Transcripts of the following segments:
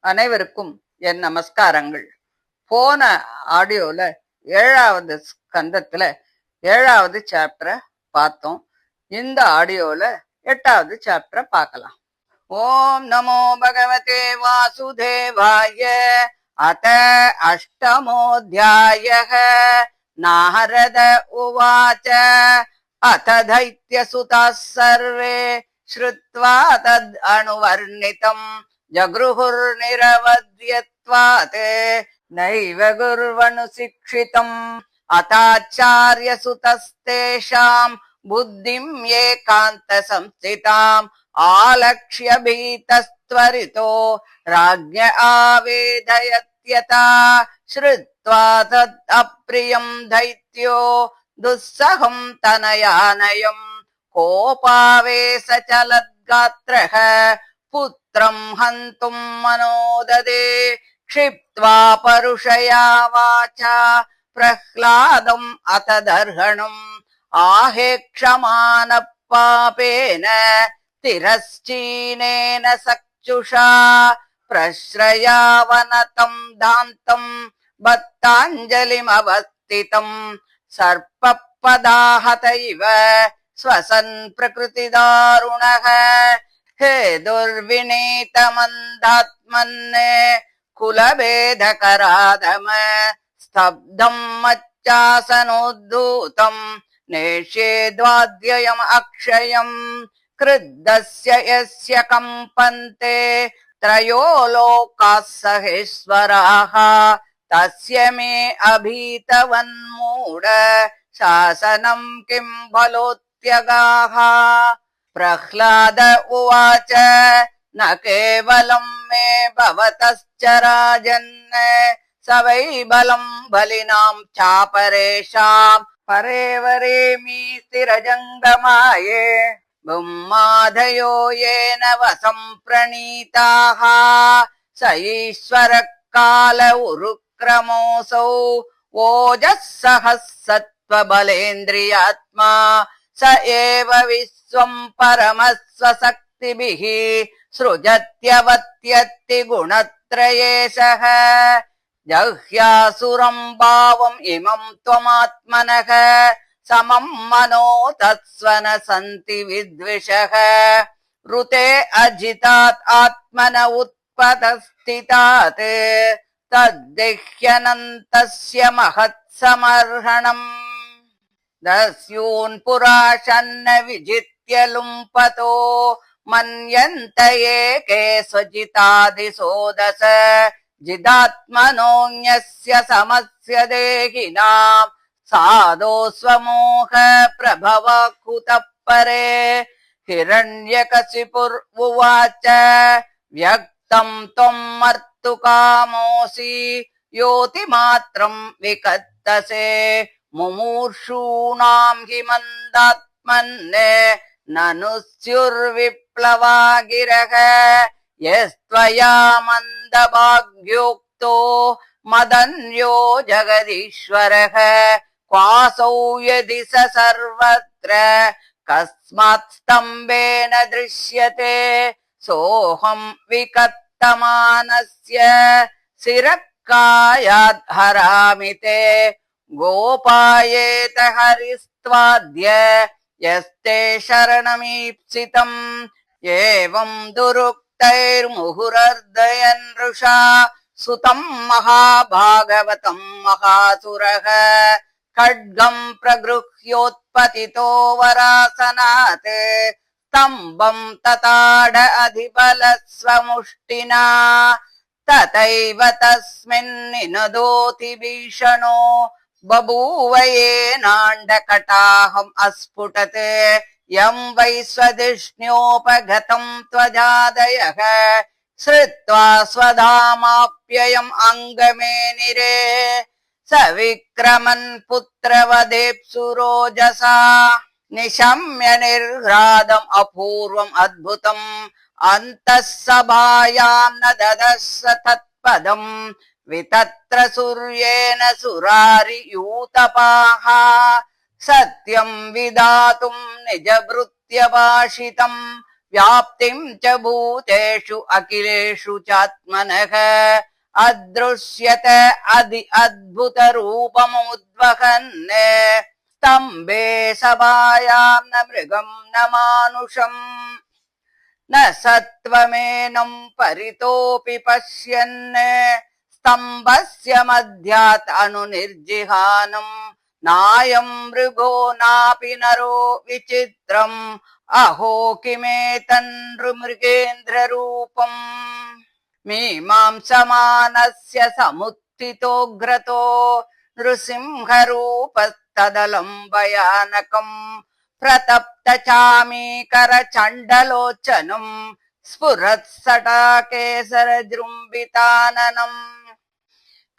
அனைவருக்கும் என் நமஸ்காரங்கள். போன ஆடியோல 7வது ஸ்கந்தத்துல 7வது சாப்டரை பார்த்தோம். இந்த ஆடியோல 8வது சாப்டரை பார்க்கலாம். ஓம் நமோ பகவதே வாசுதேவாய. அத அஷ்டமோऽध्यायः. நாரத உவாச்ச அத தைத்யசுதாः सर्वे श्रुत्वा तद् अनुवर्णितम् जगृहुर्निरवध्यत्वात् नैव गुर्वनुशिक्षितम् अथाचार्यसुतस्तेषाम् बुद्धिम् एकान्तसंस्थिताम् आलक्ष्य भीतस्त्वरितो राज्ञ आवेदयत्यथा श्रुत्वा तद् अप्रियम् दैत्यो दुस्सहम् तनयानयम् कोपावेश चलद्गात्रः पुत्रम् हन्तुम् मनोददे क्षिप्त्वा परुषया वाचा प्रह्लादम् अथ दर्हणम् आहेक्षमानः पापेन तिरश्चीनेन सक्षुषा प्रश्रयावनतम् दान्तम् बत्ताञ्जलिमवस्थितम् सर्पपदाहत इव स्वसन् प्रकृतिदारुणः हे दुर्विनीतमन्दात्मन् कुलभेदकराधम स्तब्धम् मच्चासनोद्धूतम् नेष्येद्वाद्ययम् अक्षयम् क्रुद्धस्य यस्य कम्पन्ते त्रयो लोकाः सहेश्वराः तस्य मे अभीतवन्मूढ शासनम् किम् फलोत्यगाः। प्रह्लाद उवाच न केवलम् मे भवतश्च राजन् स वै बलम् बलिनाम् चापरेषाम् परे वरेमि स्थिरजङ्गमाये ब्रह्मादयो येन वसम् प्रणीताः स ईश्वरः काल उरुक्रमोऽसौ ओजः सहस्सत्त्वबलेन्द्रियात्मा स एव विश्वम् परमस्वशक्तिभिः सृजत्यवत्यत्ति गुणत्रयेशः जह्यासुरम् भावम् इमम् त्वमात्मनः समम् मनो तत्स्वन सन्ति विद्विषः ऋते अजितात् आत्मन उत्पतस्थितात् तद्देह्यनन्तस्य महत्समर्हणम् दस्यून् पुराशन्न विजित्य लुम्पतो मन्यन्त एके स्वजितादिसोदश जिदात्मनोऽन्यस्य समस्य देहिनाम् साधो स्वमोह प्रभवाकुतः परे हिरण्यकशिपुर्उवाच व्यक्तम् त्वम् मर्तुकामोऽसि योतिमात्रम् विकत्तसे मुमूर्षूणाम् हि मन्दात्मन् ननु स्युर्विप्लवा गिरः यस्त्वया मन्दभाग्योक्तो मदन्यो जगदीश्वरः क्वासौ यदि स सर्वत्र कस्मात् स्तम्भेन दृश्यते सोऽहम् विकत्तमानस्य शिरःकायाद् हरामि ते गोपायेत हरिस्त्वाद्य यस्ते शरणमीप्सितम् एवम् दुरुक्तैर्मुहुरर्दयन् नृषा सुतम् महाभागवतम् महासुरः खड्गम् प्रगृह्योत्पतितो वरासनात् स्तम्भम् तताड अधिबलस्वमुष्टिना तथैव तस्मिन्निनदोति भीषणो बभूव येनाण्डकटाहम् अस्फुटत् यम् वै स्वधिष्ण्योपगतम् त्वजादयः श्रुत्वा स्वधामाप्ययम् अङ्गमेनिरे स विक्रमन् पुत्रवदेप्सुरोजसा निशम्य निर्ह्रादम् अपूर्वम् अद्भुतम् अन्तः सभायाम् न ददस्स तत्पदम् वितत्र सूर्येण सुरारियूतपाः सत्यम् विधातुम् निजभृत्य भाषितम् व्याप्तिं च भूतेषु अखिलेषु चात्मनः अदृश्यत अद्भुत रूपमुद्वहन् स्तम्भे सभायां न मृगं न मानुषम् न सत्त्वमेनं परितोऽपि पश्यन् स्तम्भस्य मध्यात् अनुनिर्जिहानम् नायं मृगो नापि नरो विचित्रम् अहो किमेतन्नृमृगेन्द्ररूपम् मीमांसमानस्य समुत्थितोऽग्रतो नृसिंहरूपस्तदलं भयानकम् प्रतप्तचामीकरचण्डलोचनम् स्फुरत्सटाकेसरजृम्बिताननम्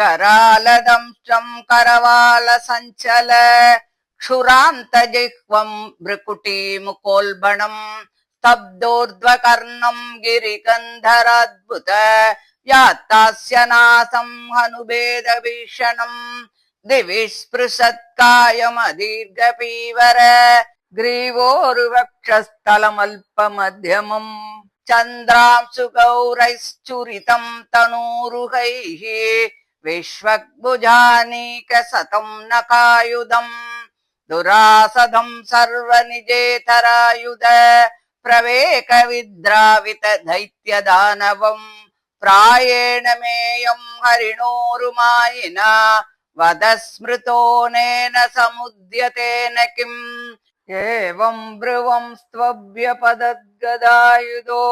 करालदंष्ट्रम् करवालसञ्चल क्षुरान्तजिह्वम् भ्रुकुटीमुकोल्बणम् स्तब्धोर्ध्वकर्णम् गिरिकन्धराद्भुत व्यात्तास्य नासम् हनुभेदभीषणम् दिवि स्पृशत्कायमदीर्घपीवर ग्रीवोर्वक्षस्थलमल्पमध्यमम् चन्द्रांशुगौरैश्चुरितम् तनूरुहैः विश्वग्भुजानीकशतम् नखायुधम् दुरासदम् सर्वनिजेतरायुध प्रवेकविद्रावित दैत्यदानवम् प्रायेण मेयम् हरिणोरुमायिना वद स्मृतोनेन समुद्यतेन किम् एवम् ब्रुवम् स्त्वभ्यपदद्गदायुधो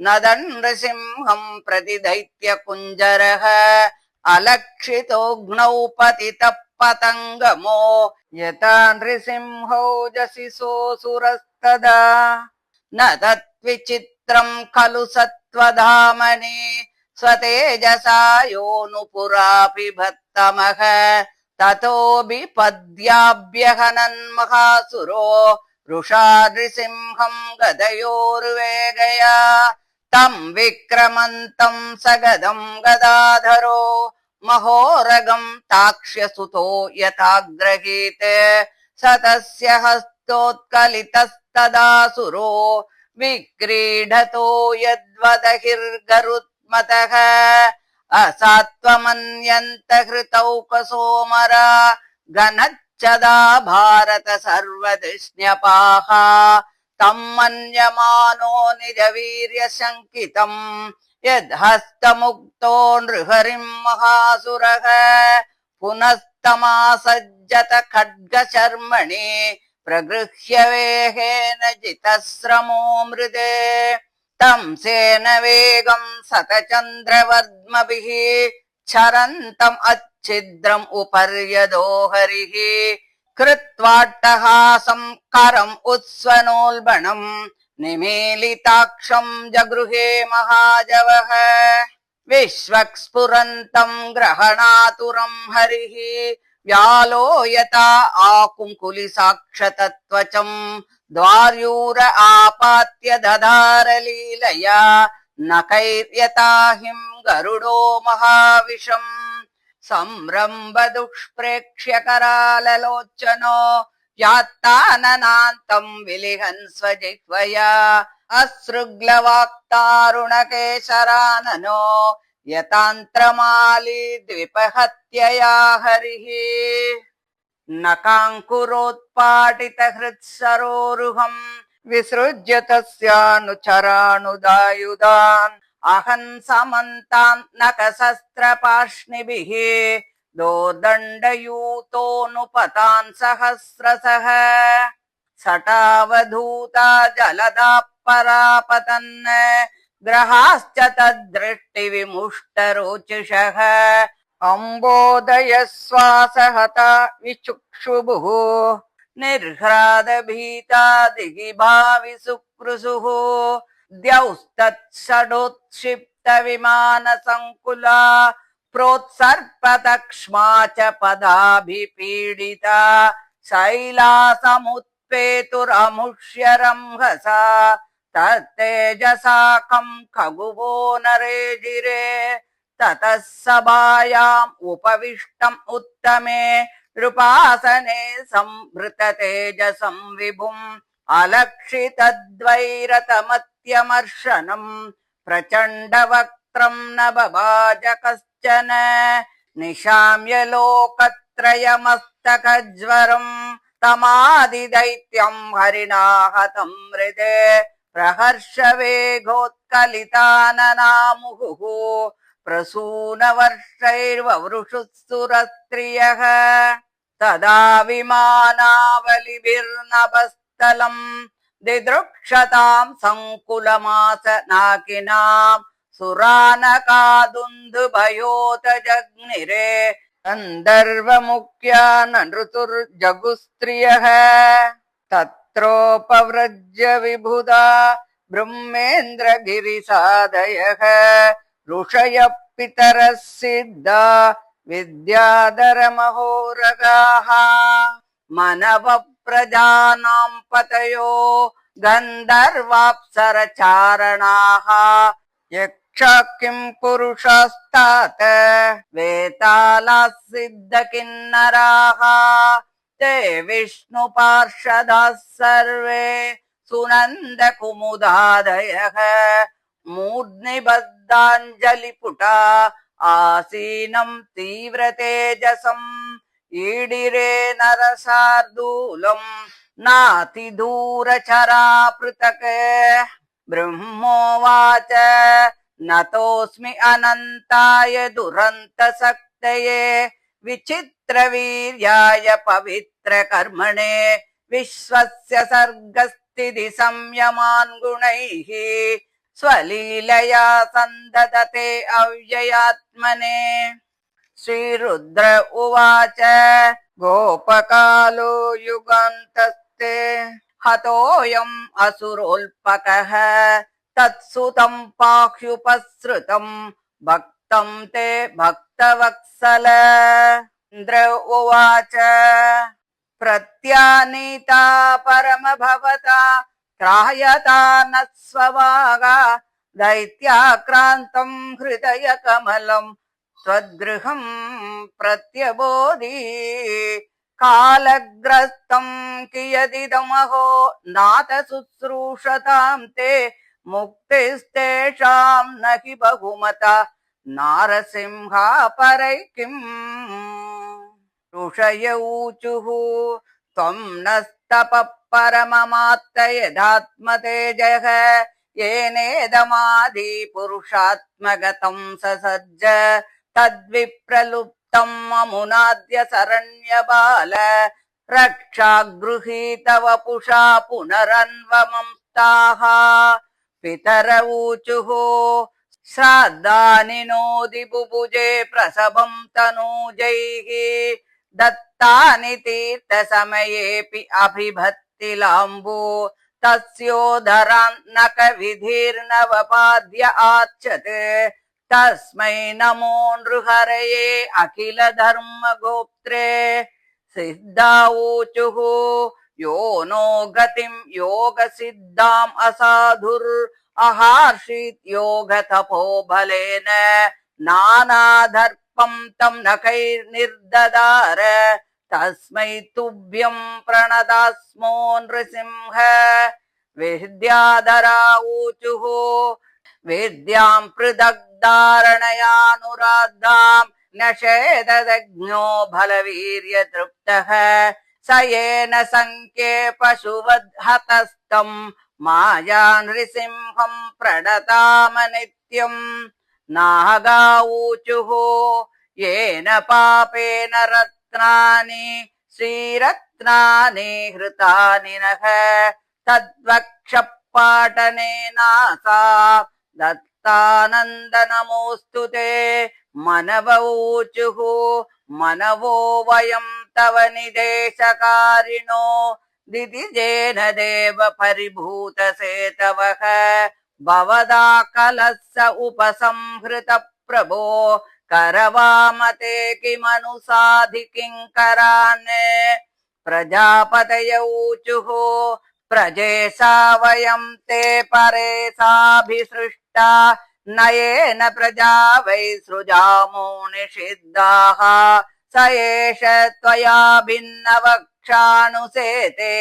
नदन् नृसिंहम् प्रति दैत्यकुञ्जरः अलक्षितोऽग्नौ पतितः पतङ्गमो यथा नृसिंहौजसि सोऽसुरस्तदा न तद्विचित्रम् खलु सत्त्वधामनि स्वतेजसा योऽनुपुरापि भत्तमः ततोऽपि पद्याभ्यहनन्महासुरो रुषा नृसिंहम् गदयोर्वेगया तम् विक्रमन्तम् सगदम् गदाधरो महोरगम् ताक्ष्यसुतो यथाग्रहीते स तस्य हस्तोत्कलितस्तदासुरो विक्रीडतो यद्वदहिर्गरुत्मतः असात्वमन्यन्त हृतौकसोमरा गनच्चदा भारत सर्वधिष्ण्यपाः तम् मन्यमानो निजवीर्यशङ्कितम् यद्हस्तमुक्तो नृहरिम् महासुरः पुनस्तमासज्जत खड्गशर्मणि प्रगृह्य वेहेन जितस्रमो मृदे तम् सेन वेगम् सतचन्द्रवर्द्मभिः क्षरन्तम् अच्छिद्रम् उपर्यदो हरिः कृत्वाट्टहासम् करम् उत्स्वनोल्बणम् निमीलिताक्षम् जगृहे महाजवः विश्वक्स्फुरन्तम् ग्रहणातुरम् हरिः व्यालो यथा आकुङ्कुलिसाक्षतत्वचम् द्वार्यूर आपात्य दधार लीलया नखैर्यताहिम् गरुडो महाविशम् संरम्भ दुष्प्रेक्ष्य कराललोचनो यात्ताननान्तम् विलिहन् स्वजिह्वया अश्रुग्लवाक्तारुणकेशराननो यतान्त्रमाली द्विपहत्यया हरिः नकाङ्कुरोत्पाटित हृत्सरोरुहम् विसृज्य तस्यानुचरानुदायुधान् अहन् समन्तान् नखशस्त्रपार्ष्णिभिः दोर्दण्डयूतोऽनुपतान् सहस्रशः सटावधूता जलदा परापतन् ग्रहाश्च तद्दृष्टिविमुष्टरोचिषः अम्बोदयश्वासहता विचुक्षुभुः निर्ह्रादभीता दिगिभाविसुकृसुः द्यौस्तत्षडोत्क्षिप्तविमानसङ्कुला प्रोत्सर्पतक्ष्मा च पदाभिपीडिता शैलासमुत्पेतुरमुष्यरंहसा तत्तेजसाखम् खगुवो नरेजिरे ततः सभायाम् उपविष्टम् उत्तमे नृपासने संभृत तेजसं विभुम् अलक्षितद्वैरतमत्यमर्शनम् प्रचण्डवक्त्रम् न बभाज कश्चन निशाम्य लोकत्रयमस्तकज्वरम् तमादिदैत्यम् हरिणा हतम् हृदे प्रहर्षवेगोत्कलिताननामुहुः प्रसूनवर्षैर्ववृषुः सुरस्त्रियः तदा विमानावलिभिर्नभस्थलम् दिदृक्षताम् सङ्कुलमासनाकिनाम् सुरानकादुन्दुभयोत जग्निरे गन्धर्वमुख्या नृतुर्जगुस्त्रियः तत्रोपव्रज्य विबुधा ब्रह्मेन्द्रगिरिसादयः ऋषयः पितरः सिद्धा विद्याधरमहोरगाः मनवः प्रजानाम् पतयो गन्धर्वाप्सरचारणाः यक्ष किं पुरुषस्तात वेतालाः सिद्धकिन्नराः ते विष्णुपार्षदाः सर्वे सुनन्दकुमुदादयः मूर्ध्निबद्धाञ्जलिपुटा आसीनम् तीव्रतेजसम् ईडिरे नरसार्दूलम् नातिदूरचरा पृथक् ब्रह्मोवाच नतोऽस्मि अनन्ताय दुरन्तशक्तये विचित्रवीर्याय पवित्रकर्मणे विश्वस्य सर्गस्थिति संयमान् गुणैः स्वलीलया सन्ददते अव्ययात्मने श्रीरुद्र उवाच गोपकालो युगान्तस्ते हतोऽयम् असुरोल्पकः तत्सुतम् पाह्युपसृतम् भक्तम् ते भक्तवत्सल इन्द्र उवाच प्रत्यानीता परमभवता त्रायता न स्वभागा दैत्याक्रान्तम् हृदयकमलम् स्वगृहम् प्रत्यबोधि कालग्रस्तम् कियदिदमहो नाथ शुश्रूषताम् ते मुक्तिस्तेषाम् न हि बहुमता नारसिंहा परै किम् ऋषय ऊचुः त्वम् नस्तपः परममात्त यदात्मतेजः येनेदमादि पुरुषात्मगतम् ससज्ज तद्विप्रलुप्तम् अमुनाद्य शरण्यबाल रक्षागृहीत वपुषा पुनरन्वमंस्ताः पितर ऊचुः श्राद्धानि नोदि बुभुजे प्रसभम् तनूजैः दत्तानि तीर्थसमयेऽपि अभिभत्तिलाम्बु तस्योदरान्नक विधिर्नवपाद्य आर्चते तस्मै नमो नृहरये अखिल धर्म गोप्त्रे सिद्धा ऊचुः यो नो गतिम् योग सिद्धाम् असाधुर् अहार्षीत् योग तपो बलेन नानाधर्पम् तम् नखैर्निर्ददार तस्मै तुभ्यम् प्रणतास्मो नृसिंह विद्याधरा ऊचुः विद्याम् पृथग्धारणयानुराद्धाम् न्यषेदज्ञो बलवीर्य तृप्तः स येन संख्ये पशुवद् माया नृसिंहम् प्रणतामनित्यम् नागा ऊचुः येन पापेन रत्नानि श्रीरत्नानि हृतानि नः तद्वक्षपाटनेनासा दत्तानन्दनमोऽस्तु ते मनव ऊचुः मनवो वयम् तव निदेशकारिणो दिदिजेन देव परिभूत सेतवः भवदा कलस्य उपसंहृत प्रभो करवामते किमनुसाधि किङ्करान् प्रजापतय ऊचुः प्रजेशा वयम् ते परेशाभिसृष्टा नयेन प्रजा वै सृजामो निषिद्धाः स एष त्वया भिन्नवक्षानुसेते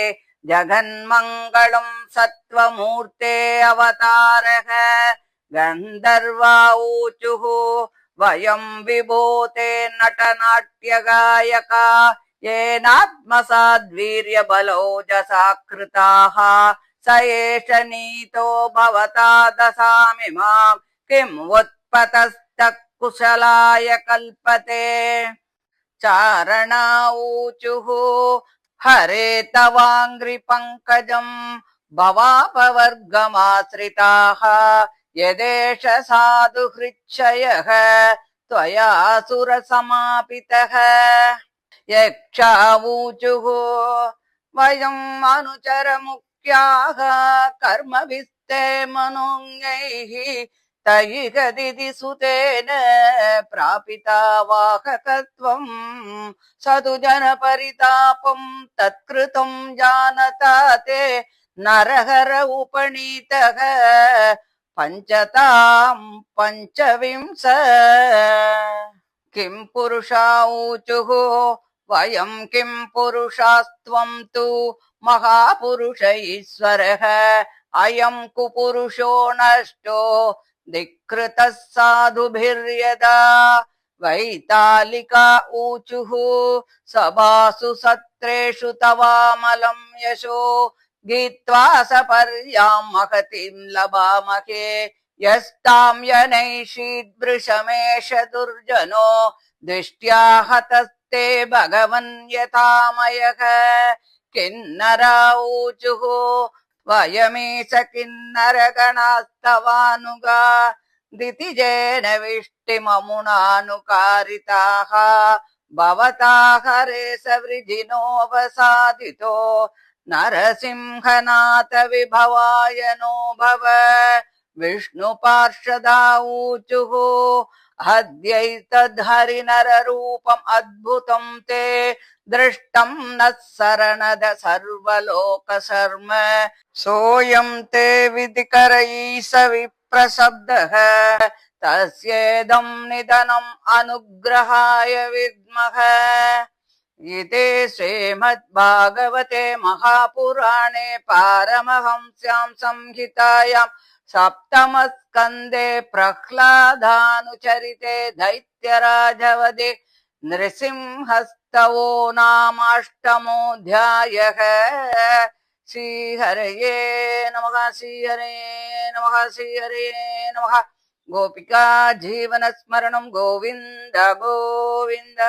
जगन्मङ्गलम् सत्त्वमूर्ते अवतारः गन्धर्वा ऊचुः वयम् विभूते नटनाट्यगायका येनात्मसाद्वीर्यबलौजसा कृताः स एष नीतो भवता दशामि माम् किम् उत्पतस्तः कुशलाय कल्पते चारणा ऊचुः हरे तवाङ्घ्रिपङ्कजम् भवापवर्गमाश्रिताः यदेष साधु हृच्छयः त्वया सुरसमापितः यक्षावूचुः वयम् अनुचरमुख्याः कर्मभिस्ते मनोज्ञैः तैः दिदि सुतेन प्रापिता वाहकत्वम् सदु जनपरितापम् तत्कृतम् जानता ते नरहर उपनीतः पञ्चताम् पञ्चविंश किम् पुरुषा ऊचुः वयम् किम् पुरुषास्त्वम् तु महापुरुष ईश्वरः अयम् कुपुरुषो नष्टो धिक्कृतः साधुभिर्यदा वैतालिका ऊचुः सभासु सत्रेषु तवामलम् यशो गीत्वा सपर्याम् महतीम् लभामहे यस्ताम् यनैषीद्वृषमेष दुर्जनो दृष्ट्या हतस्ते भगवन् यथामयः किन्नरा ऊचुः वयमीश किन्नरगणास्तवानुगा दितिजेन विष्टिममुनानुकारिताः भवता हरे सवृजिनोपसादितो नरसिंहनाथ विभवाय नो भव विष्णुपार्षदा ऊचुः अद्यैतद्धरिनररूपम् अद्भुतम् ते दृष्टम् नः शरणद सर्वलोकशर्म सोऽयम् ते विधिकरैष विप्रशब्दः तस्येदम् निधनम् अनुग्रहाय विद्मः इति श्रीमद्भागवते महापुराणे पारमहंस्यां संहितायां सप्तमस्कन्धे प्रह्लादानुचरिते दैत्यराजवधे नृसिंहस्तवो नामाष्टमोऽध्यायः। श्रीहरये नमः श्रीहरये नमः श्रीहरये नमः। गोपिका जीवनस्मरणं गोविन्द गोविन्द।